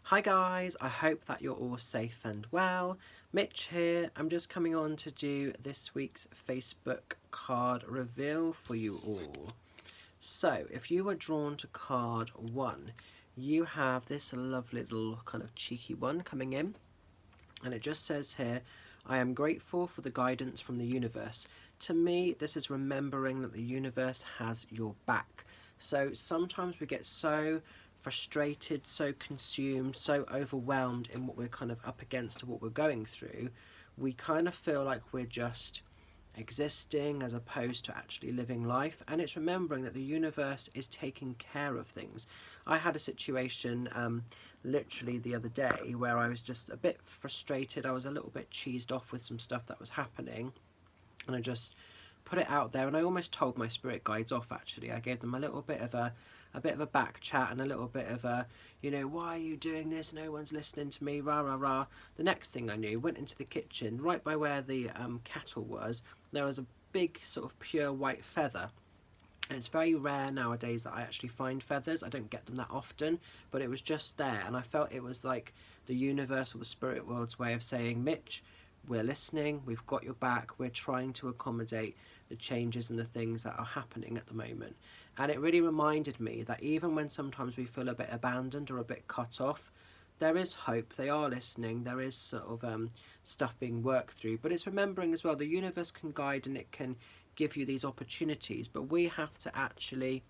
Hi guys, I hope that you're all safe and well. Mitch here. I'm just coming on to do this week's Facebook card reveal for you all. So, if you were drawn to card 1, you have this lovely little kind of cheeky one coming in. And it just says here, I am grateful for the guidance from the universe. To me, this is remembering that the universe has your back. So sometimes we get so frustrated, so consumed, so overwhelmed in what we're kind of up against or what we're going through, we kind of feel like we're just existing as opposed to actually living life. And it's remembering that the universe is taking care of things. I had a situation literally the other day where I was just a bit frustrated. I was a little bit cheesed off with some stuff that was happening, and I just put it out there, and I almost told my spirit guides off. Actually, I gave them a little bit of a back chat and a little bit of a, why are you doing this, no one's listening to me, rah rah rah. The next thing I knew, went into the kitchen right by where the kettle was. There was a big sort of pure white feather. And it's very rare nowadays that I actually find feathers. I don't get them that often, but it was just there, and I felt it was like the universe or the spirit world's way of saying, Mitch, we're listening, we've got your back, we're trying to accommodate the changes and the things that are happening at the moment. And it really reminded me that even when sometimes we feel a bit abandoned or a bit cut off, there is hope, they are listening, there is sort of stuff being worked through. But it's remembering as well, the universe can guide and it can give you these opportunities, but we have to actually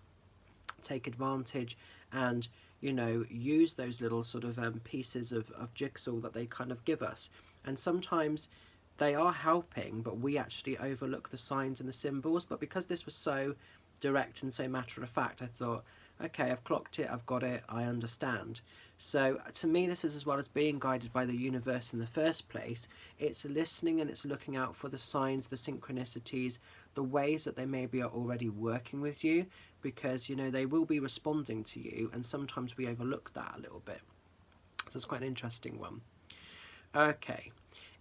take advantage and use those little sort of pieces of jigsaw that they kind of give us. And sometimes they are helping, but we actually overlook the signs and the symbols. But because this was so direct and so matter of fact, I thought, okay, I've clocked it, I've got it, I understand. So to me, this is, as well as being guided by the universe in the first place, it's listening and it's looking out for the signs, the synchronicities, the ways that they maybe are already working with you, because they will be responding to you, and sometimes we overlook that a little bit. So it's quite an interesting one. Okay,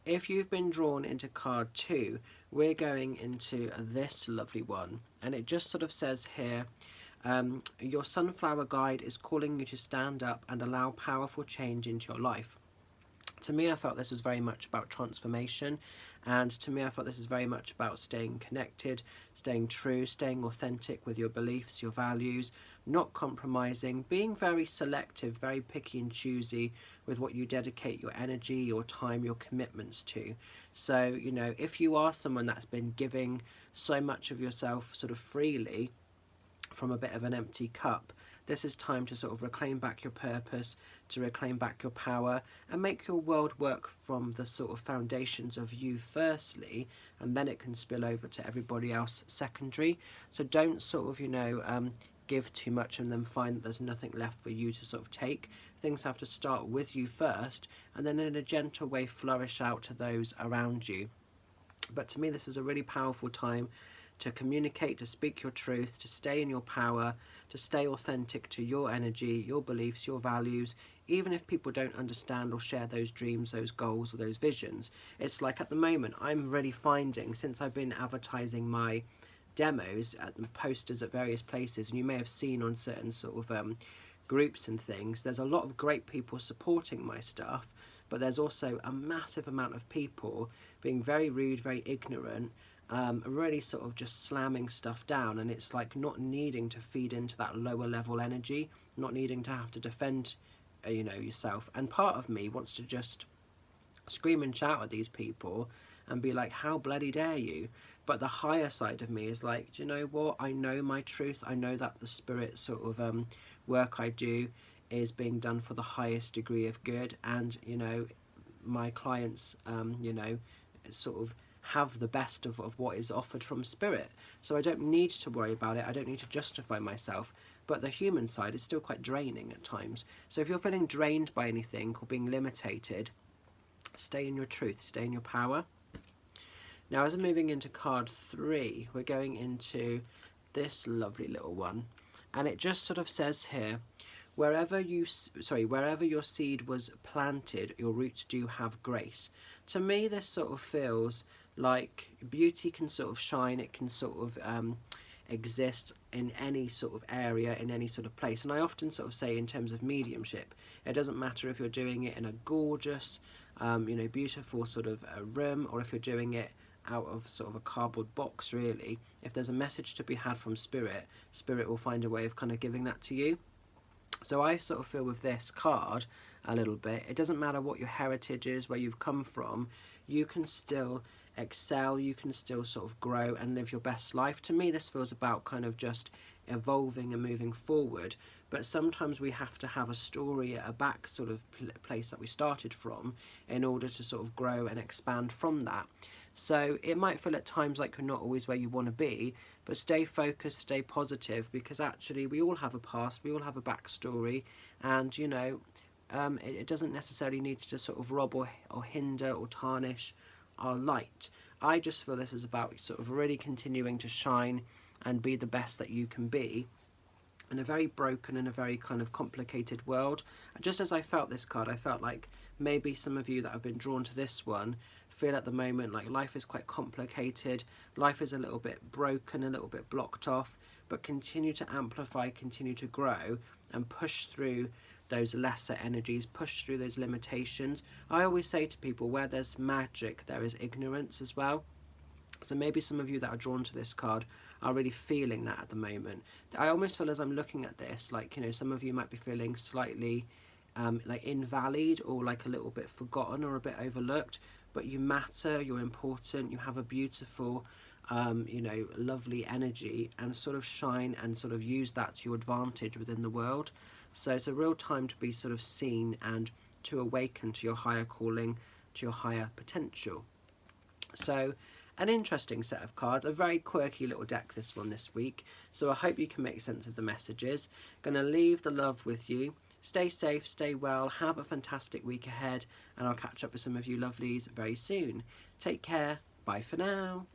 if you've been drawn into card 2, we're going into this lovely one, and it just sort of says here, your sunflower guide is calling you to stand up and allow powerful change into your life. To me, I felt this was very much about transformation, and to me I felt this is very much about staying connected, staying true, staying authentic with your beliefs, your values, not compromising, being very selective, very picky and choosy with what you dedicate your energy, your time, your commitments to. So, if you are someone that's been giving so much of yourself sort of freely from a bit of an empty cup, this is time to sort of reclaim back your purpose, to reclaim back your power, and make your world work from the sort of foundations of you firstly, and then it can spill over to everybody else secondary. So don't sort of, give too much and then find that there's nothing left for you to sort of take. Things have to start with you first, and then in a gentle way flourish out to those around you. But to me, this is a really powerful time to communicate, to speak your truth, to stay in your power, to stay authentic to your energy, your beliefs, your values, even if people don't understand or share those dreams, those goals, or those visions. It's like at the moment, I'm really finding, since I've been advertising my demos at the posters at various places, and you may have seen on certain sort of groups and things, there's a lot of great people supporting my stuff, but there's also a massive amount of people being very rude, very ignorant, really sort of just slamming stuff down, and it's like not needing to feed into that lower level energy, not needing to have to defend yourself. And part of me wants to just scream and shout at these people and be like, how bloody dare you? But the higher side of me is like, do you know what, I know my truth, I know that the spirit sort of work I do is being done for the highest degree of good, and my clients sort of have the best of what is offered from spirit. So I don't need to worry about it, I don't need to justify myself. But the human side is still quite draining at times. So if you're feeling drained by anything or being limited, stay in your truth, stay in your power. Now, as I'm moving into card 3, we're going into this lovely little one, and it just sort of says here, wherever your seed was planted, your roots do have grace. To me, this sort of feels like beauty can sort of shine, it can sort of exist in any sort of area, in any sort of place. And I often sort of say, in terms of mediumship, it doesn't matter if you're doing it in a gorgeous, beautiful sort of room, or if you're doing it out of sort of a cardboard box. Really, if there's a message to be had from spirit will find a way of kind of giving that to you. So I sort of feel with this card a little bit, it doesn't matter what your heritage is, where you've come from, you can still excel, you can still sort of grow and live your best life. To me, this feels about kind of just evolving and moving forward, but sometimes we have to have a story at a back sort of place that we started from in order to sort of grow and expand from that. So it might feel at times like you're not always where you want to be, but stay focused, stay positive, because actually we all have a past, we all have a backstory, and it doesn't necessarily need to sort of rob or hinder or tarnish our light. I just feel this is about sort of really continuing to shine and be the best that you can be in a very broken and a very kind of complicated world. Just as I felt this card, I felt like maybe some of you that have been drawn to this one feel at the moment like life is quite complicated, life is a little bit broken, a little bit blocked off, but continue to amplify, continue to grow and push through those lesser energies, push through those limitations. I always say to people, where there's magic, there is ignorance as well. So maybe some of you that are drawn to this card are really feeling that at the moment. I almost feel, as I'm looking at this, like, some of you might be feeling slightly like invalid, or like a little bit forgotten or a bit overlooked, but you matter, you're important, you have a beautiful lovely energy, and sort of shine and sort of use that to your advantage within the world. So it's a real time to be sort of seen and to awaken to your higher calling, to your higher potential. So an interesting set of cards, a very quirky little deck this one this week. So I hope you can make sense of the messages. Gonna leave the love with you. Stay safe, stay well, have a fantastic week ahead, and I'll catch up with some of you lovelies very soon. Take care, bye for now.